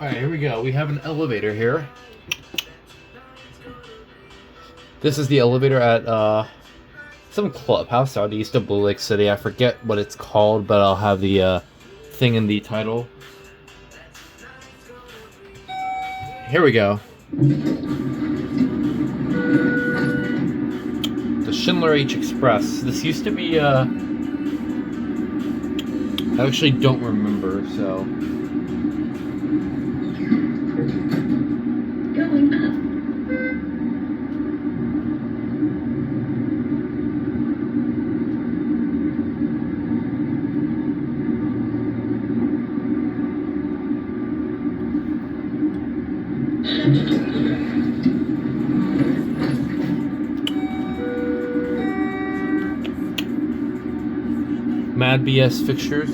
Alright, here we go. We have an elevator here. This is the elevator at some clubhouse out east of Blue Lake City. I forget what it's called, but I'll have the thing in the title. Here we go. The Schindler HXPress. This used to be I actually don't remember, so Going up. Mad BS Fixtures.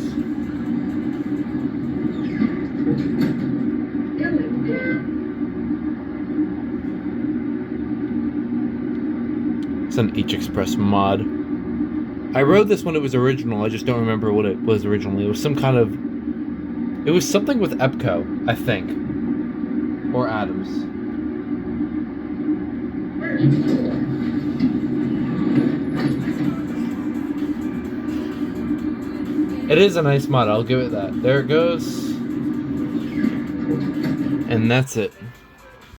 Going down. It's an HXPress mod. I wrote this when it was original. I just don't remember what it was originally. It was some kind of... It was something with Epco, I think. Or Adams. It is a nice mod, I'll give it that. There it goes. And that's it.